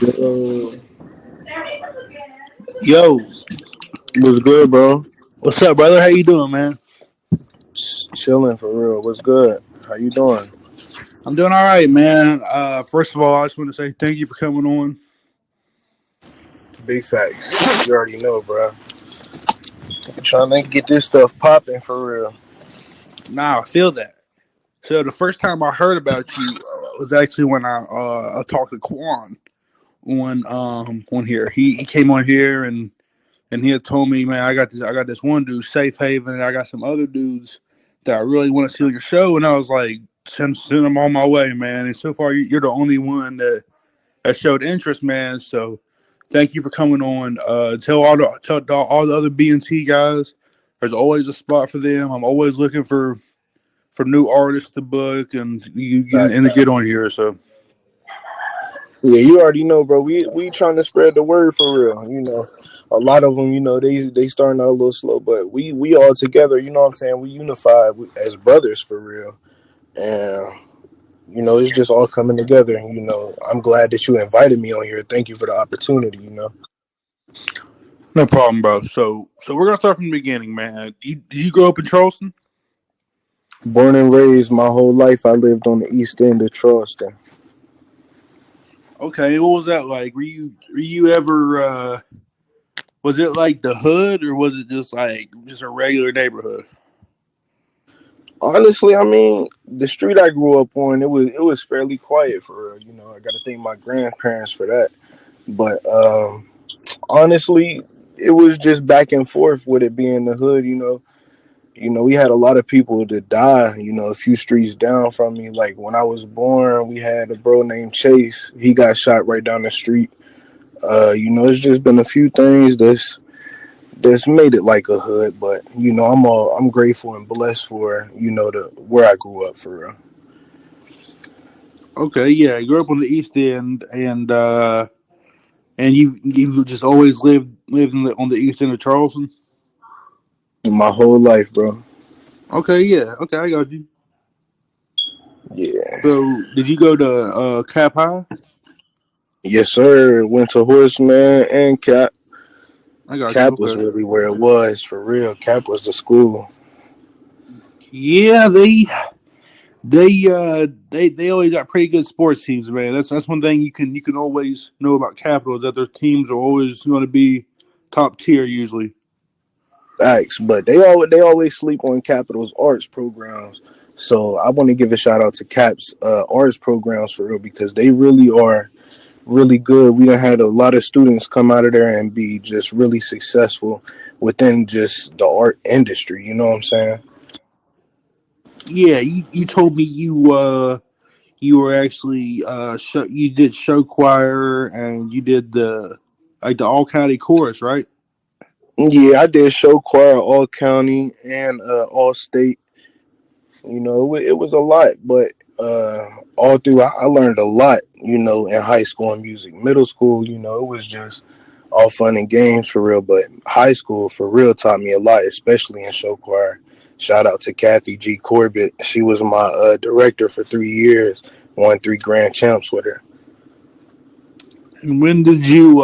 Yo, Yo, what's good, bro? what's up, brother? How you doing, man? Chilling for real. What's good? How you doing? I'm doing all right, man. First of all, I just want to say thank you for coming on. Big facts. You already know, bro. Trying to get this stuff popping for real. Nah, I feel that. So the first time I heard about you was actually when I talked to Quan on here. He came on here and he had told me, man, I got this one dude, Safe Haven, and I got some other dudes that I really want to see on your show. And I was like, send them on my way, man. And so far, you're the only one that showed interest, man. So thank you for coming on. Tell all the other BNT guys. There's always a spot for them. I'm always looking for new artists to book and to Facts. get on here. So Yeah, you already know, bro. We trying to spread the word for real. A lot of them, they starting out a little slow, but we all together. You know what I'm saying? We unified as brothers for real, and it's just all coming together. I'm glad that you invited me on here. Thank you for the opportunity. no problem, bro. So we're gonna start from the beginning, man. Did you grow up in Charleston? Born and raised my whole life, I lived on the east end of Charleston. Okay, what was that like? Were you ever was it like the hood or was it just like just a regular neighborhood? Honestly, I mean, the street I grew up on, it was fairly quiet for real. I got to thank my grandparents for that. But honestly, it was just back and forth with it being the hood. We had a lot of people that die. A few streets down from me. Like when I was born, we had a bro named Chase. He got shot right down the street. It's just been a few things that's made it like a hood. But I'm grateful and blessed for the where I grew up for real. Okay, yeah, you grew up on the East End, and you just always lived on the East End of Charleston. My whole life, bro. Okay, yeah, okay, I got you. Yeah. So did you go to Cap High? Yes, sir. Went to Horseman and Cap. I got you. Cap was Okay. really where it was for real. Cap was the school. Yeah, they always got pretty good sports teams, man. That's one thing you can always know about Capital is that their teams are always going to be top tier usually. Facts, but they always sleep on Capital's arts programs. So I want to give a shout out to Cap's arts programs for real because they really are really good. We done had a lot of students come out of there and be just really successful within just the art industry. You know what I'm saying? Yeah, you told me you were actually you did show choir and you did the all county chorus, right? Yeah, I did show choir all county and all state. It was a lot, but all through I learned a lot. In high school and music, middle school, it was just all fun and games for real. But high school for real taught me a lot, especially in show choir. Shout out to Kathy G. Corbett. She was my director for 3 years. Won 3 grand champs with her. And when did you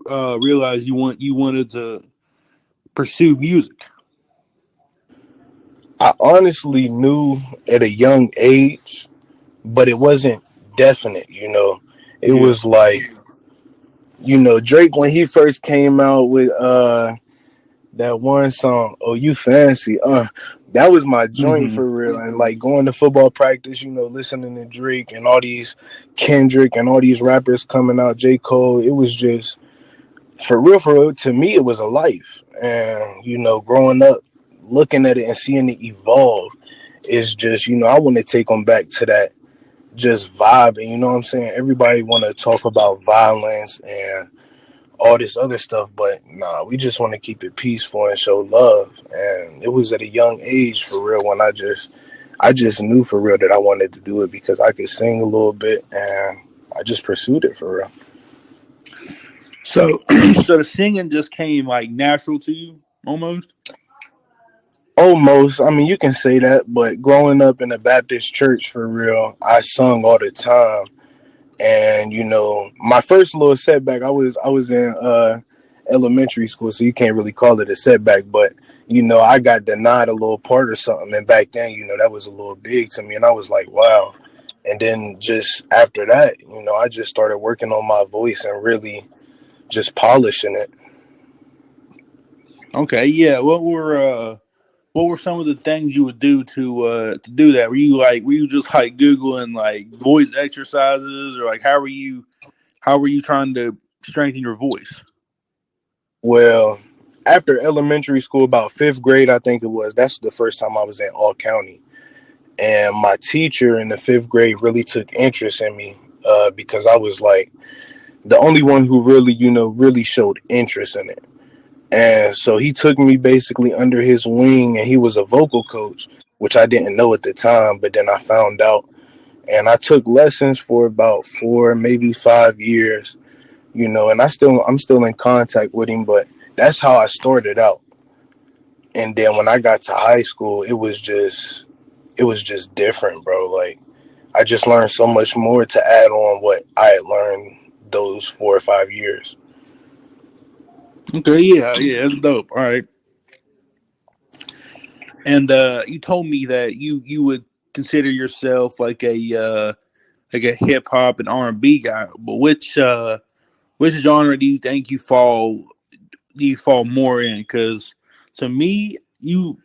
realize you wanted to pursue music? I honestly knew at a young age, but it wasn't definite. It Yeah. was like Drake when he first came out with that one song, "Oh You Fancy," that was my joint Hmm. for real. And like going to football practice, listening to Drake and all these Kendrick and all these rappers coming out, J. Cole, it was just for real. To me, it was a life. And growing up, looking at it and seeing it evolve is just I want to take them back to that just vibe. And you know what I'm saying? Everybody want to talk about violence and all this other stuff, but nah, we just want to keep it peaceful and show love. And it was at a young age for real when I just knew for real that I wanted to do it because I could sing a little bit and I just pursued it for real. So so the singing just came like natural to you almost. Almost, I mean, you can say that, but growing up in a Baptist church for real, I sung all the time. And my first little setback, I was in elementary school, so you can't really call it a setback, but I got denied a little part or something, and back then, that was a little big to me, and I was like, wow. And then just after that, I just started working on my voice and really just polishing it. Okay, yeah. What were some of the things you would do to do that? Were you just like Googling like voice exercises, or like how were you trying to strengthen your voice? Well, after elementary school, about fifth grade, I think it was, that's the first time I was in all county. And my teacher in the fifth grade really took interest in me because I was like the only one who really, really showed interest in it. And so he took me basically under his wing, and he was a vocal coach, which I didn't know at the time, but then I found out. And I took lessons for about 4, maybe 5 years, and I'm still in contact with him, but that's how I started out. And then when I got to high school, it was just different, bro. Like I just learned so much more to add on what I had learned those 4 or 5 years. Okay, yeah, yeah, that's dope. All right, and you told me that you would consider yourself like a hip hop and R&B guy, but which genre do you think you fall more in? Because to me, the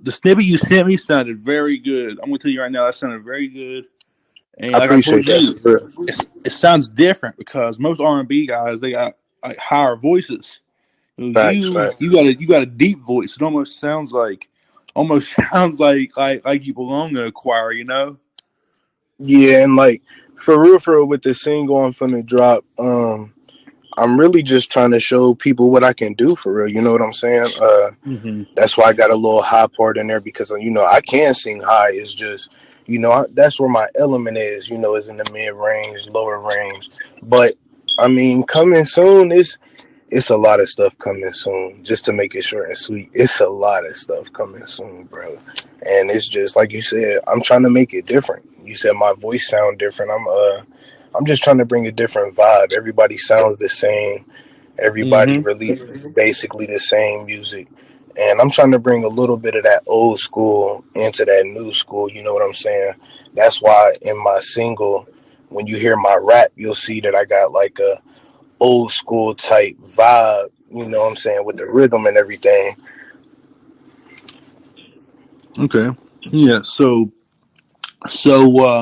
snippet you sent me sounded very good. I'm gonna tell you right now, that sounded very good. And I like I told appreciate you, that. For real. it sounds different because most R&B guys they got like higher voices. Facts, You facts. you got a deep voice. It almost sounds like you belong in a choir. You know. Yeah, and like for real, with the single I'm finna drop, I'm really just trying to show people what I can do for real. You know what I'm saying? Hmm. That's why I got a little high part in there because I can sing high. It's just that's where my element is. Is in the mid range, lower range. But I mean, coming soon is it's a lot of stuff coming soon. Just to make it short and sweet, it's a lot of stuff coming soon, bro. And it's just like you said, I'm trying to make it different. You said my voice sound different. I'm just trying to bring a different vibe. Everybody sounds the same. Everybody Hmm. releases basically the same music. And I'm trying to bring a little bit of that old school into that new school. You know what I'm saying? That's why in my single, when you hear my rap, you'll see that I got like a old school type vibe, you know what I'm saying, with the rhythm and everything. Okay. Yeah. So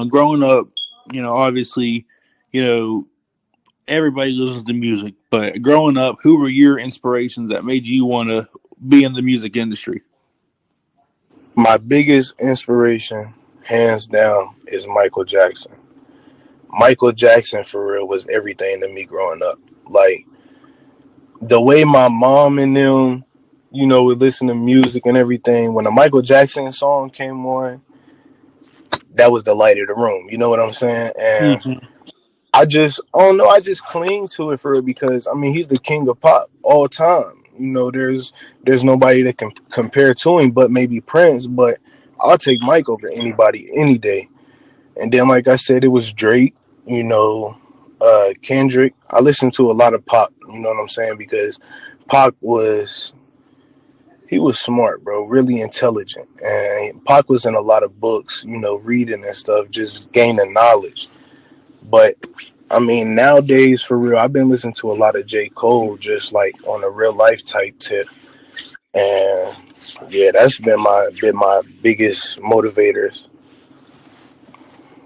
growing up, obviously, you know, everybody listens to music, but growing up, who were your inspirations that made you want to be in the music industry? My biggest inspiration, hands down, is Michael Jackson. Michael Jackson, for real, was everything to me growing up. Like, the way my mom and them, would listen to music and everything, when a Michael Jackson song came on, that was the light of the room. You know what I'm saying? And Hmm. I don't know. I just cling to it for it because I mean he's the king of pop all time. There's nobody that can compare to him, but maybe Prince. But I'll take Mike over anybody any day. And then, like I said, it was Drake. You know, Kendrick. I listened to a lot of pop. You know what I'm saying? Because Pac was he was smart, bro. Really intelligent, and Pac was in a lot of books. Reading and stuff, just gaining knowledge. But I mean, nowadays, for real, I've been listening to a lot of J. Cole, just like on a real life type tip, and yeah, that's been my biggest motivators.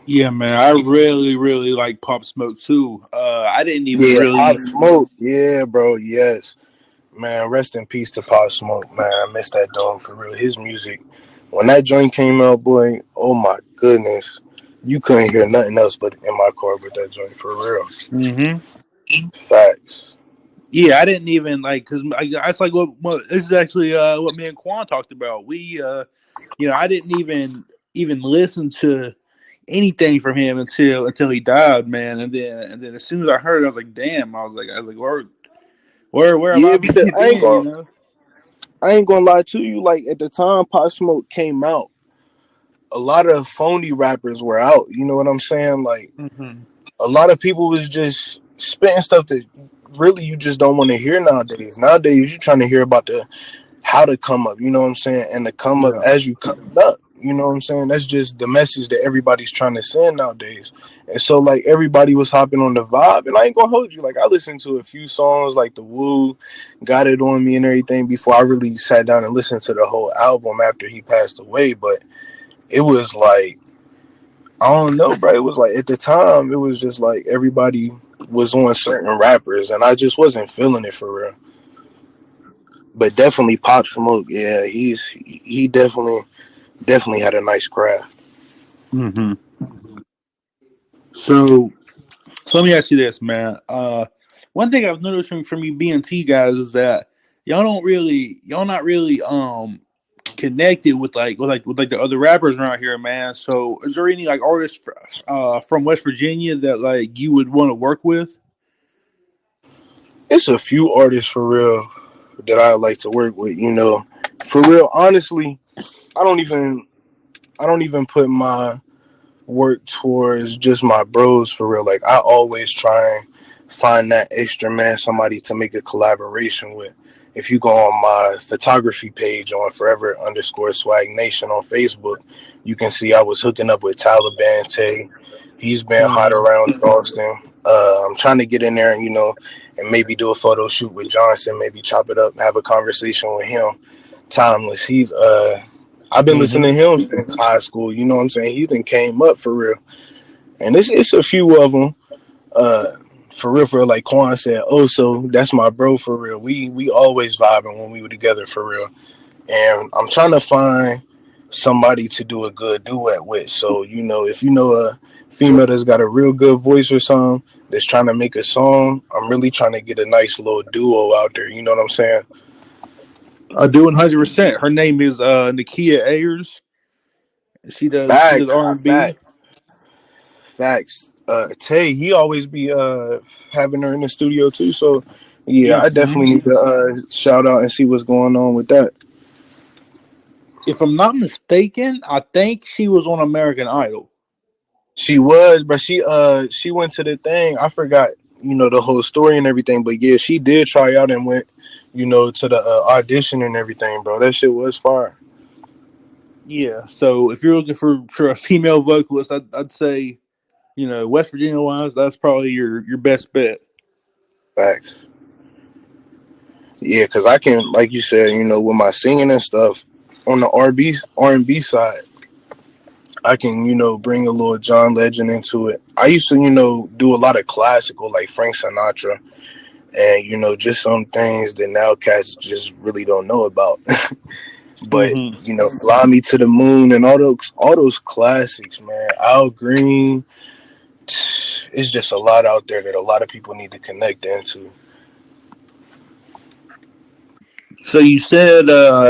Yeah, man, I really like Pop Smoke too. I didn't even Yeah, Pop really. Smoke. Yeah, bro. Yes, man. Rest in peace to Pop Smoke, man. I miss that dog for real. His music, when that joint came out, boy. Oh my goodness, you couldn't hear nothing else but in my car with that joint for real. Hmm. Facts. Yeah, I didn't even like because that's like what this is actually what me and Quan talked about. I didn't even listen to anything from him until he died, man. And then as soon as I heard it, I was like, damn. I was like, where have Yeah, I because been? You know? I ain't gonna lie to you. Like at the time Pop Smoke came out, a lot of phony rappers were out. You know what I'm saying? Like Mm-hmm. a lot of people was just spitting stuff that really you just don't want to hear nowadays. Nowadays, you're trying to hear about the how to come up. You know what I'm saying? And to come up Yeah. as you come up. You know what I'm saying? That's just the message that everybody's trying to send nowadays. And so like everybody was hopping on the vibe, and I ain't gonna hold you. Like I listened to a few songs like the Woo, Got It On Me and everything before I really sat down and listened to the whole album after he passed away. But it was like I don't know, bro. It was like at the time, it was just like everybody was on certain rappers, and I just wasn't feeling it for real. But definitely Pop Smoke, yeah, he definitely had a nice craft. Mm-hmm. So, so let me ask you this, man. One thing I've noticed from you BNT guys is that y'all not really connected with like the other rappers around here, man. So, is there any like artists from West Virginia that like you would want to work with? It's a few artists for real that I like to work with. You know, for real. Honestly, I don't even I don't even put my work towards just my bros for real. Like I always try and find that extra man, somebody to make a collaboration with. If you go on my photography page on Forever underscore Swag Nation on Facebook, you can see I was hooking up with Taliban Tay. He's been hot Mm-hmm. around Charleston. I'm trying to get in there and and maybe do a photo shoot with Johnson. Maybe chop it up, have a conversation with him. Timeless. I've been Mm-hmm. listening to him since high school. You know what I'm saying? He then came up for real, and it's a few of them. Uh, for real, like Quan said. Oh, so that's my bro for real. We always vibing when we were together for real. And I'm trying to find somebody to do a good duet with. So if you know a female that's got a real good voice or something that's trying to make a song, I'm really trying to get a nice little duo out there. You know what I'm saying? I do 100%. Her name is Nakia Ayers. She does Facts, R&B. facts, facts. Tay, he always be having her in the studio too. So yeah, Yeah. I Mm-hmm. definitely need to shout out and see what's going on with that. If I'm not mistaken, I think she was on American Idol. She was, but she went to the thing. I forgot, the whole story and everything. But yeah, she did try out and went, to the audition and everything, bro. That shit was fire. Yeah. So if you're looking for a female vocalist, I'd say West Virginia wise, that's probably your best bet. Facts. Yeah, cause I can, like you said, with my singing and stuff on the R&B side, I can, bring a little John Legend into it. I used to, do a lot of classical like Frank Sinatra and just some things that now cats just really don't know about. But Mm-hmm. Fly Me to the Moon and all those classics, man. Al Green, it's just a lot out there that a lot of people need to connect into. So you said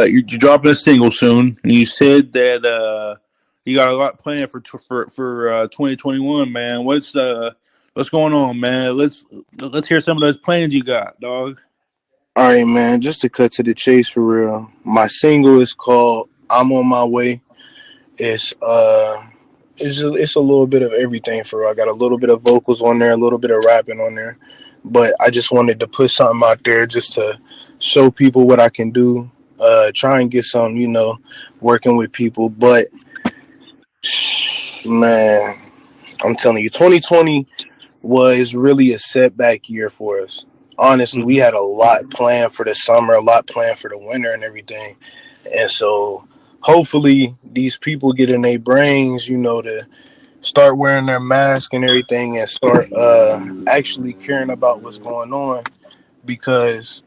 you're dropping a single soon, and you said that you got a lot planned for 2021, man. What's going on, man? Let's hear some of those plans you got, dog. All right, man. Just to cut to the chase for real, my single is called "I'm on My Way." It's it's a little bit of everything for real. I got a little bit of vocals on there, a little bit of rapping on there, but I just wanted to put something out there just to show people what I can do. Try and get some, working with people. But man, I'm telling you, 2020 was really a setback year for us. Honestly, we Mm-hmm. had a lot planned for the summer, a lot planned for the winter and everything. And so hopefully these people get in their brains, to start wearing their mask and everything and start actually caring about what's going on because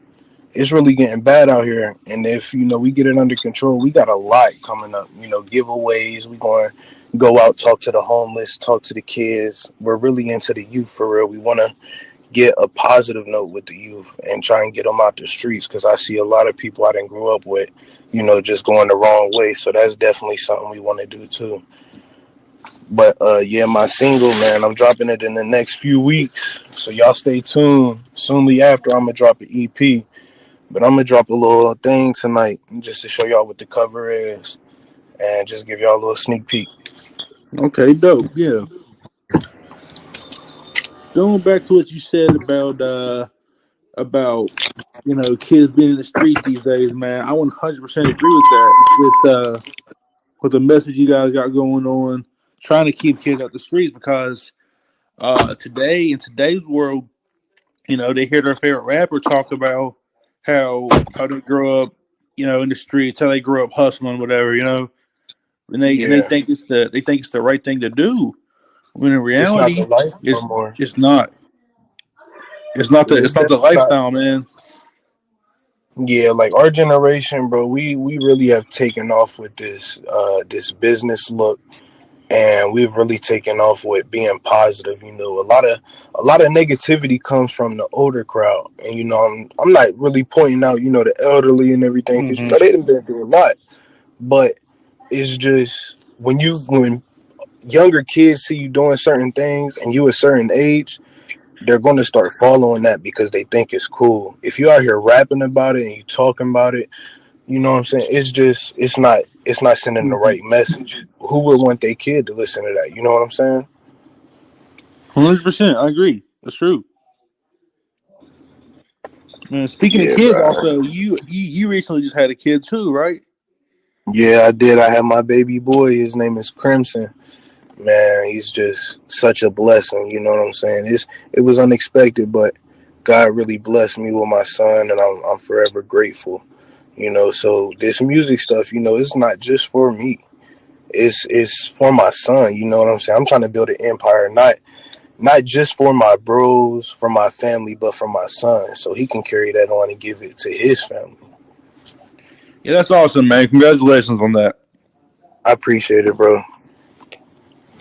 it's really getting bad out here. And if we get it under control, we got a lot coming up. Giveaways. We going to go out, talk to the homeless, talk to the kids. We're really into the youth for real. We want to get a positive note with the youth and try and get them out the streets because I see a lot of people I didn't grow up with, just going the wrong way. So that's definitely something we want to do too. But yeah, my single, man, I'm dropping it in the next few weeks. So y'all stay tuned. Soonly after, I'm gonna drop an EP. But I'm gonna drop a little thing tonight just to show y'all what the cover is. and just give y'all a little sneak peek. Okay, dope. Yeah. Going back to what you said about kids being in the streets these days, man. I 100% agree with that. With the message you guys got going on, trying to keep kids out the streets because today in today's world, they hear their favorite rapper talk about how they grow up, in the streets, how they grow up hustling, whatever, and they Yeah, think it's the right thing to do. When in it's not the reality, life no it's more. it's not. It's It's not the definitely not. lifestyle, man. Yeah, like our generation, bro, we really have taken off with this business look, and we've really taken off with being positive. A lot of negativity comes from the older crowd, and I'm not really pointing out the elderly and everything because Hmm. they done been through a lot, but it's just when younger kids see you doing certain things and you a certain age, they're going to start following that because they think it's cool. If you out here rapping about it and you talking about it, you know what I'm saying? It's not sending the Hmm. right message. Who would want their kid to listen to that? You know what I'm saying? 100%. I agree. That's true. Man, speaking of Yeah, kids, bro. also you recently just had a kid too, right? Yeah, I did. I had my baby boy. His name is Crimson. Man, he's just such a blessing. You know what I'm saying? It was unexpected, but God really blessed me with my son, and I'm forever grateful. So this music stuff, it's not just for me. It's for my son. You know what I'm saying? I'm trying to build an empire, not just for my bros, for my family, but for my son, so he can carry that on and give it to his family. Yeah, that's awesome, man. Congratulations on that. I appreciate it, bro.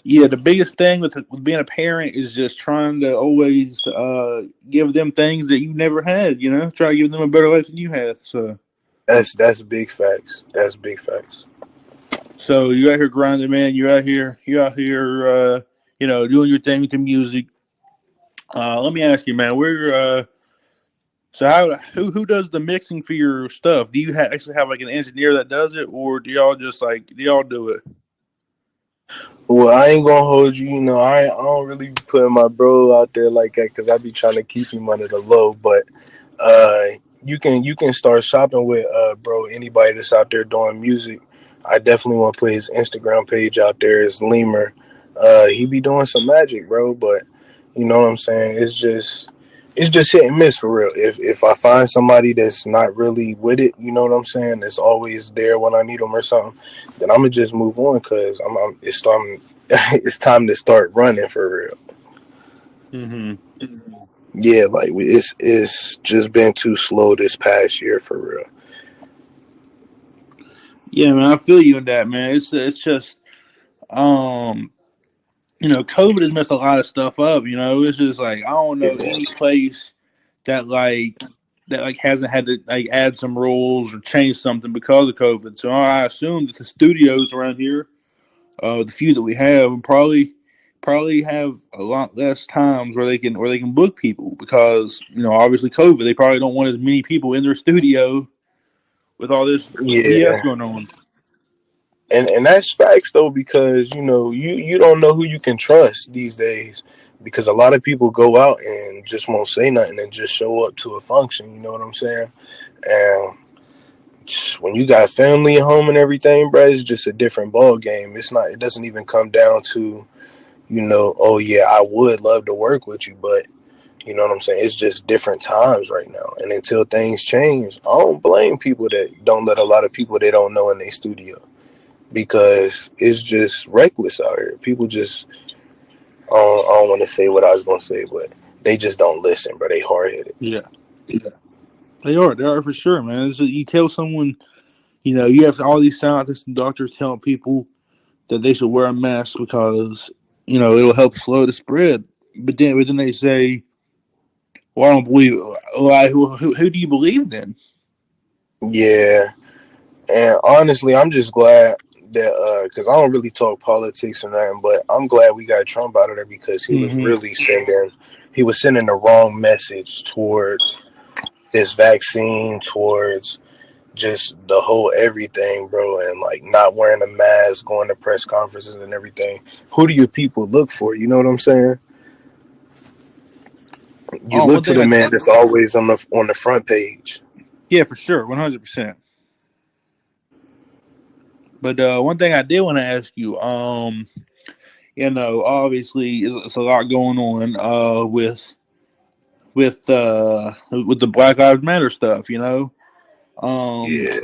Yeah, the biggest thing with being a parent is just trying to always give them things that you never had. Try to give them a better life than you had. That's big facts. That's big facts. So you out here grinding, man. You out here, doing your thing with the music. Let me ask you, man. So who does the mixing for your stuff? Do you actually have like an engineer that does it, or do y'all do it? Well, I ain't gonna hold you. I don't really be putting my bro out there like that because I be trying to keep him under the low. But uh, you can start shopping with bro. Anybody that's out there doing music, I definitely want to put his Instagram page out there. It's Lemur. He be doing some magic, bro. But you know what I'm saying? It's just hit and miss for real. If I find somebody that's not really with it, you know what I'm saying? That's always there when I need them or something, then I'm gonna just move on because it's time it's time to start running for real. Mm-hmm. Yeah, like it's just been too slow this past year for real. Yeah, man, I feel you in that, man. It's just um, COVID has messed a lot of stuff up. It's just like I don't know Yeah, any place that like hasn't had to like add some rules or change something because of COVID. So I assume that the studios around here, the few that we have, probably have a lot less times where they can book people because obviously COVID. They probably don't want as many people in their studio with all this BS yeah, going on. and that's facts though because you don't know who you can trust these days because a lot of people go out and just won't say nothing and just show up to a function. You know what I'm saying? And when you got family at home and everything, bro, it's just a different ball game. It's not. It doesn't even come down to oh yeah, I would love to work with you, but you know what I'm saying? It's just different times right now. And until things change, I don't blame people that don't let a lot of people they don't know in their studio because it's just reckless out here. People just, I don't want to say what I was going to say, but they just don't listen, bro. They hard headed. Yeah, they are for sure, man. You tell someone, you have all these scientists and doctors telling people that they should wear a mask because it'll help slow the spread. But then they say, "Well, I don't believe it." Well, who do you believe then? Yeah. And honestly, I'm just glad that, because I don't really talk politics or nothing, but I'm glad we got Trump out of there because Hmm. he was sending the wrong message towards this vaccine, towards just the whole everything, bro, and like not wearing a mask, going to press conferences and everything. Who do your people look for? You know what I'm saying? You One look to thing the I man that's always on the front page. Yeah, for sure, 100%. But one thing I did want to ask you, obviously it's a lot going on with the Black Lives Matter stuff. Yeah,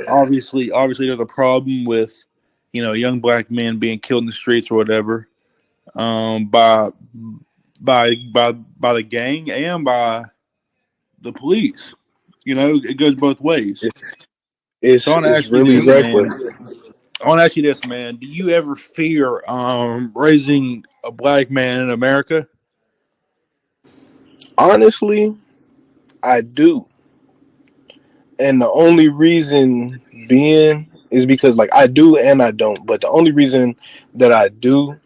Obviously there's a problem with young black men being killed in the streets or whatever, by by the gang and by the police. It goes both ways. it's So I want to it's ask you really this, man. reckless. I want to ask you this, man. Do you ever fear raising a black man in America? Honestly, I do, and the only reason being is because like I do and I don't. But the only reason that I do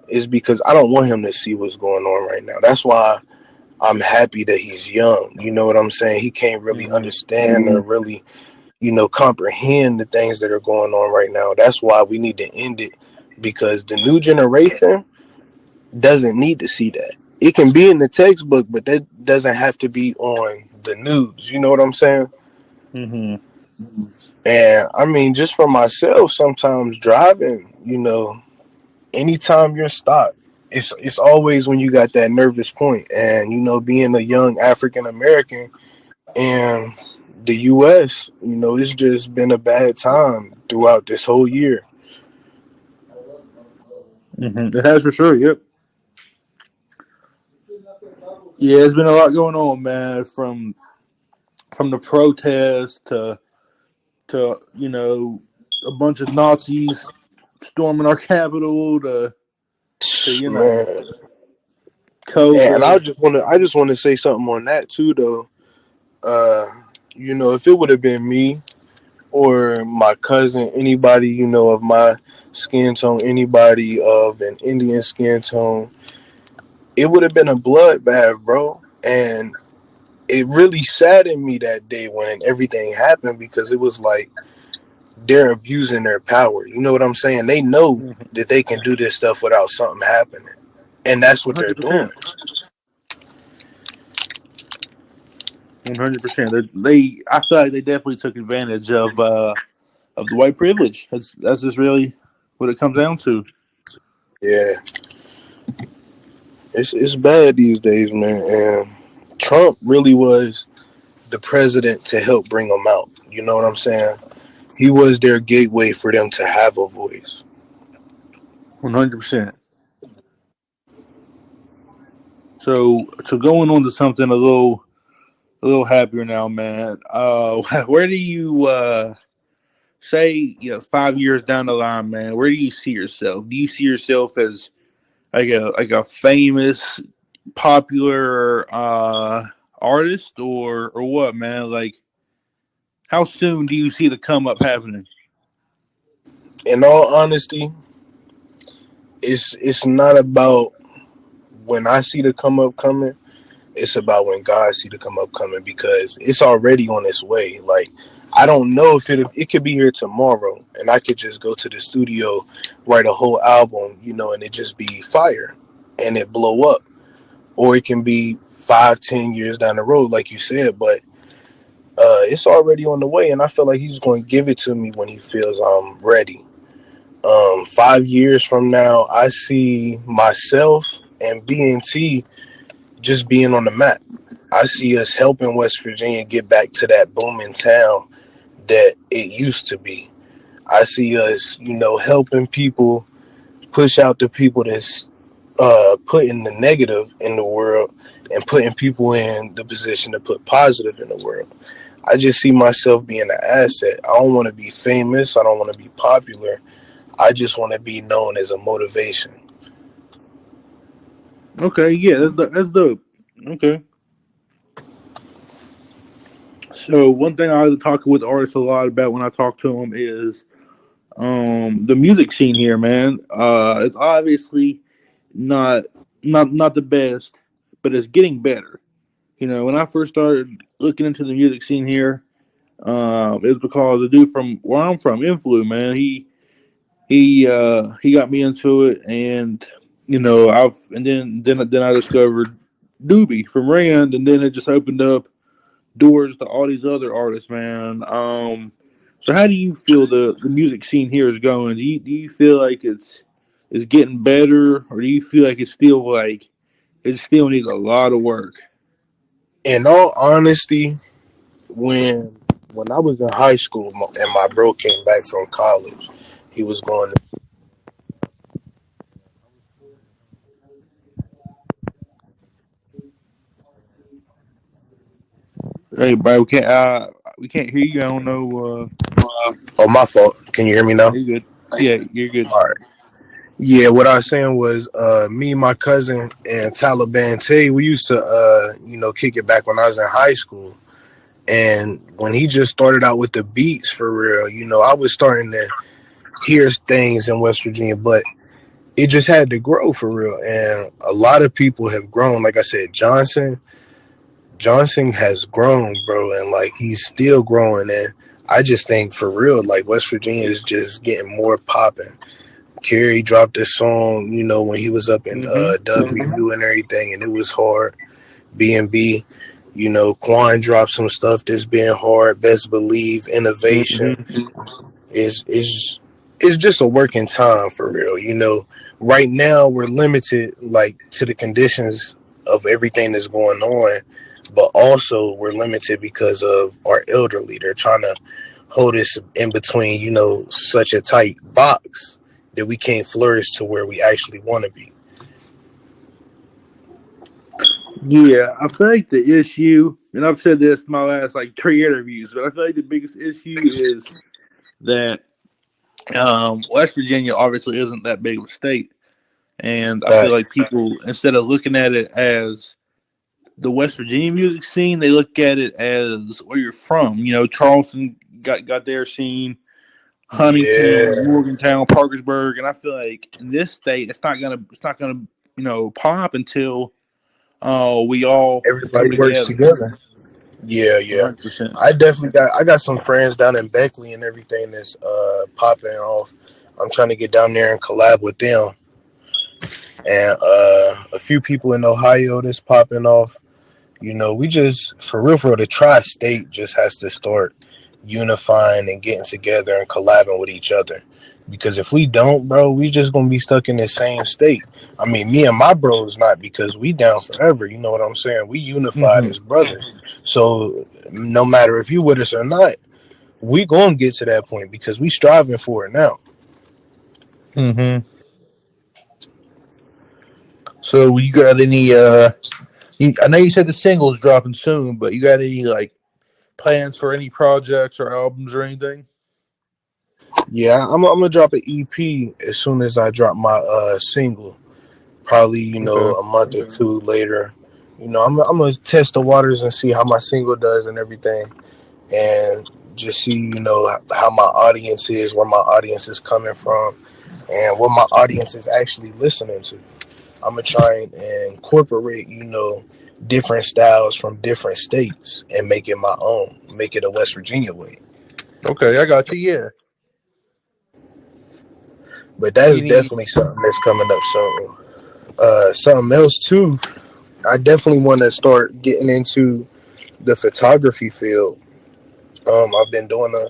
is because I don't want him to see what's going on right now. That's why I'm happy that he's young. You know what I'm saying? He can't really Mm-hmm. understand or really, comprehend the things that are going on right now. That's why we need to end it, because the new generation doesn't need to see that. It can be in the textbook, but that doesn't have to be on the news. You know what I'm saying? Mm-hmm. And I mean, just for myself, sometimes driving, anytime you're stopped, it's always when you got that nervous point. And being a young African American in the U.S., it's just been a bad time throughout this whole year. Mm-hmm. It has for sure. Yep. Yeah, there's been a lot going on, man. From the protests to a bunch of Nazis storming our capital to Man, and COVID. I just want to say something on that too, though. Uh, if it would have been me or my cousin, anybody of my skin tone, anybody of an Indian skin tone, it would have been a bloodbath, bro. And it really saddened me that day when everything happened, because it was like they're abusing their power. You know what I'm saying? They know that they can do this stuff without something happening, and that's what they're doing. 100%. 100%. I feel like they definitely took advantage of the white privilege. That's just really what it comes down to. Yeah, it's bad these days, man. And Trump really was the president to help bring them out. You know what I'm saying? He was their gateway for them to have a voice. 100%. So going on to something a little happier now, man. Where do you say 5 years down the line, man? Where do you see yourself? Do you see yourself as like a famous, popular artist, or what, man? Like, how soon do you see the come up happening? In all honesty, it's not about when I see the come up coming. It's about when God see the come up coming, because it's already on its way. Like, I don't know if it could be here tomorrow, and I could just go to the studio, write a whole album, and it just be fire, and it blow up. Or it can be 5-10 years down the road, like you said. But it's already on the way, and I feel like he's going to give it to me when he feels I'm ready. 5 years from now, I see myself and BNT just being on the map. I see us helping West Virginia get back to that booming town that it used to be. I see us, helping people push out the people that's putting the negative in the world, and putting people in the position to put positive in the world. I just see myself being an asset. I don't want to be famous. I don't want to be popular. I just want to be known as a motivation. Okay, yeah, that's dope. Okay. So one thing I talk with artists a lot about when I talk to them is the music scene here, man. It's obviously not not the best, but it's getting better. When I first started looking into the music scene here, It's because the dude from where I'm from, Influ, man, he got me into it, and then I discovered Doobie from Rand, and then it just opened up doors to all these other artists, man. So how do you feel the music scene here is going? Do you feel like it's getting better, or do you feel like it's still like it still needs a lot of work? In all honesty, when I was in high school and my bro came back from college, he was going to. Hey, bro, we can't hear you. I don't know. Oh, my fault. Can you hear me now? You're good. Yeah, you're good. All right. Yeah, what I was saying was, me, my cousin, and Taliban Tay, we used to, kick it back when I was in high school. And when he just started out with the beats for real, I was starting to hear things in West Virginia, but it just had to grow for real. And a lot of people have grown. Like I said, Johnson has grown, bro, and like he's still growing. And I just think for real, like West Virginia is just getting more popping. Kerry dropped this song, when he was up in Mm-hmm. WU and everything, and it was hard. B&B, Quan dropped some stuff that's been hard. Best Believe, Innovation Mm-hmm. is just a working time for real. Right now we're limited like to the conditions of everything that's going on, but also we're limited because of our elderly. They're trying to hold us in between, such a tight box that we can't flourish to where we actually want to be. Yeah, I feel like the issue, and I've said this in my last like 3 interviews, but I feel like the biggest issue is that West Virginia obviously isn't that big of a state, and I feel But like people instead of looking at it as the West Virginia music scene, they look at it as where you're from. Charleston got their scene, Huntington, yeah, Morgantown, Parkersburg, and I feel like in this state, it's not gonna pop until we all come everybody works together. together. Yeah, yeah. 100%. I got some friends down in Beckley and everything that's popping off. I'm trying to get down there and collab with them. And a few people in Ohio that's popping off. We just for real, the tri-state just has to start unifying and getting together and collabing with each other. Because if we don't, bro, we just gonna be stuck in the same state. I mean, me and my bros not, because we down forever. You know what I'm saying? We unified Mm-hmm. as brothers. So no matter if you with us or not, we gonna get to that point because we striving for it now. Mm-hmm. So you got any? I know you said the single's dropping soon, but you got any like plans for any projects or albums or anything? Yeah, I'm gonna drop an EP as soon as I drop my single. Probably, Okay. a month or two later. I'm gonna test the waters and see how my single does and everything, and just see, how my audience is, where my audience is coming from, and what my audience is actually listening to. I'm gonna try and incorporate, different styles from different states and make it my own, make it a West Virginia way. Okay, I got you. Yeah. But that's Any? definitely something that's coming up soon. Something else too, I definitely want to start getting into the photography field. I've been doing a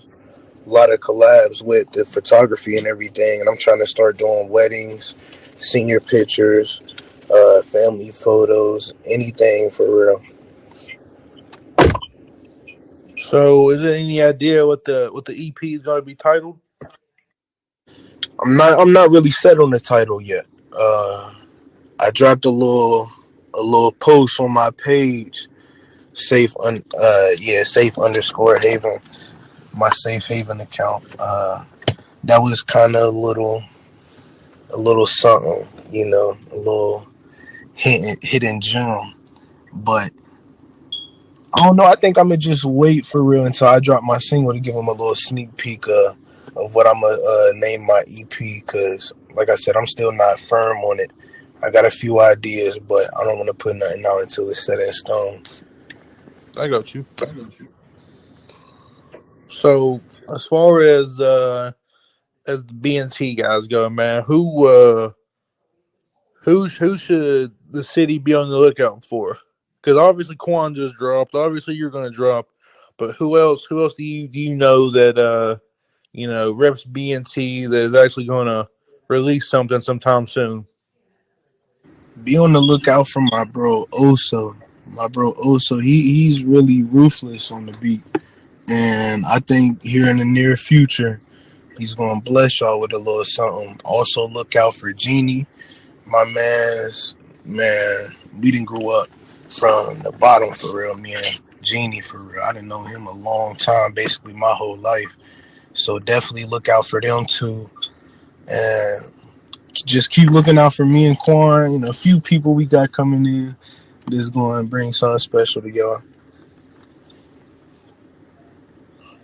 lot of collabs with the photography and everything, and I'm trying to start doing weddings, senior pictures, family photos, anything for real. So, is there any idea what the EP is going to be titled? I'm not really set on the title yet. Uh, I dropped a little post on my page, safe underscore haven, my safe haven account. That was kind of a little something, a little hidden gem. But I don't know. I think I'm gonna just wait for real until I drop my single to give them a little sneak peek of what I'm gonna name my EP. Cause like I said, I'm still not firm on it. I got a few ideas, but I don't want to put nothing out until it's set in stone. I got you. So as far as the BNT guys go, man, who should the city be on the lookout for? Because obviously Quan just dropped. Obviously you're going to drop, but who else? Who else do you know that reps BNT that is actually going to release something sometime soon? Be on the lookout for my bro Oso. My bro Oso, he's really ruthless on the beat, and I think here in the near future he's gonna bless y'all with a little something. Also look out for Genie, my man's man. We didn't grow up from the bottom for real. Me and Genie for real. I didn't know him a long time, basically my whole life. So definitely look out for them too, and just keep looking out for me and Quan. A few people we got coming in that's going to bring something special to y'all.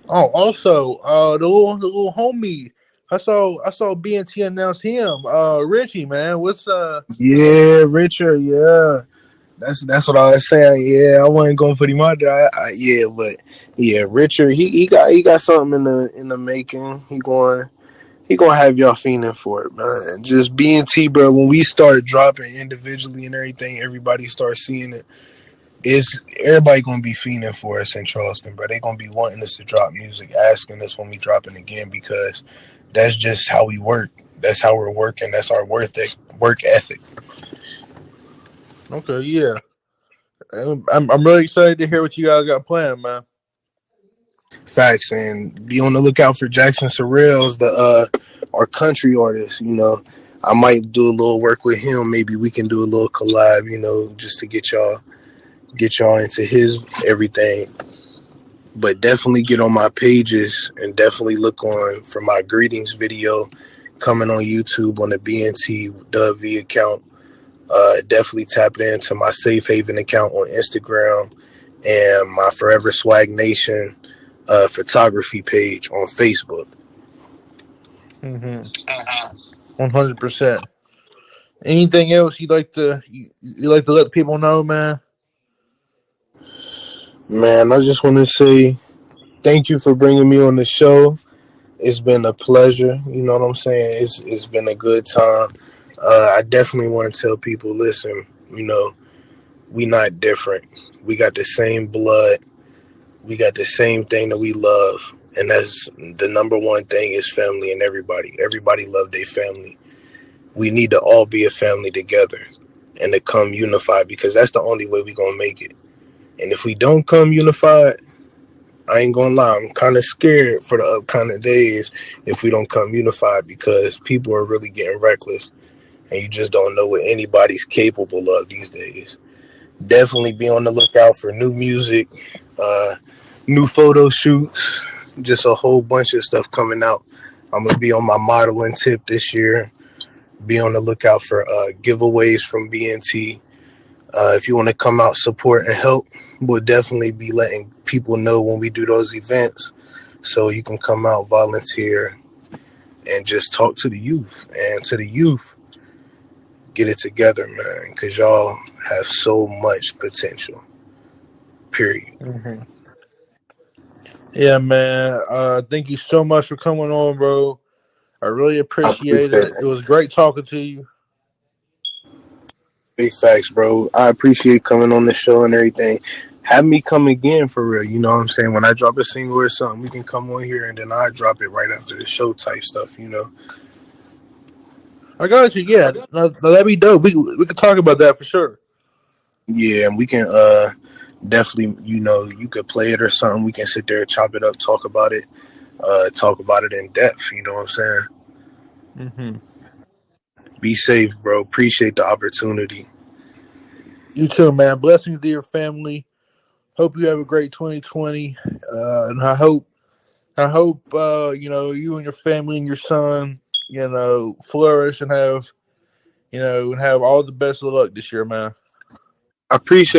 Oh, also, the little homie. I saw BNT announce him. Richie, man. Yeah, Richard. Yeah, that's what I was saying. Yeah, I wasn't going for the mother. Yeah, but yeah, Richard. He got something in the making. He gonna have y'all fiending for it, man. Just BNT, bro. When we start dropping individually and everything, everybody starts seeing it. It's everybody gonna be fiending for us in Charleston, bro. They gonna be wanting us to drop music, asking us when we dropping again because that's just how we work. That's how we're working. That's our work ethic. Okay, yeah. I'm really excited to hear what you guys got planned, man. Facts, and be on the lookout for Jackson Sorrells, the our country artist. I might do a little work with him. Maybe we can do a little collab. Just to get y'all into his everything. But definitely get on my pages and definitely look on for my greetings video coming on YouTube on the BNT Dub V account. Definitely tap into my Safe Haven account on Instagram and my Forever Swag Nation photography page on Facebook. 100%. Anything else you like to let people know, man? Man, I just want to say thank you for bringing me on the show. It's been a pleasure. You know what I'm saying? It's been a good time. I definitely want to tell people, listen, we not different. We got the same blood. We got the same thing that we love. And that's the number one thing is family and everybody. Everybody love their family. We need to all be a family together and to come unified because that's the only way we gonna make it. And if we don't come unified, I ain't gonna lie, I'm kind of scared for the upcoming days if we don't come unified because people are really getting reckless and you just don't know what anybody's capable of these days. Definitely be on the lookout for new music, uh, new photo shoots, just a whole bunch of stuff coming out. I'm gonna be on my modeling tip this year. Be on the lookout for giveaways from BNT. If you want to come out, support, and help, we'll definitely be letting people know when we do those events. So you can come out, volunteer, and just talk to the youth. And to the youth, get it together, man, because y'all have so much potential. Period. Yeah, man. Thank you so much for coming on, bro. I really I appreciate appreciate it. It it. was great talking to you. Big facts, bro. I appreciate coming on the show and everything. Have me come again for real. You know what I'm saying? When I drop a single or something, we can come on here and then I drop it right after the show type stuff. I got you. Yeah, that'd be dope. We could talk about that for sure. Yeah, and we can definitely, you could play it or something. We can sit there, chop it up, talk about it in depth. You know what I'm saying? Mm-hmm. Be safe, bro. Appreciate the opportunity. You too, man. Blessings to your family. Hope you have a great 2020, and I hope you and your family and your son flourish and have all the best of luck this year, man. I appreciate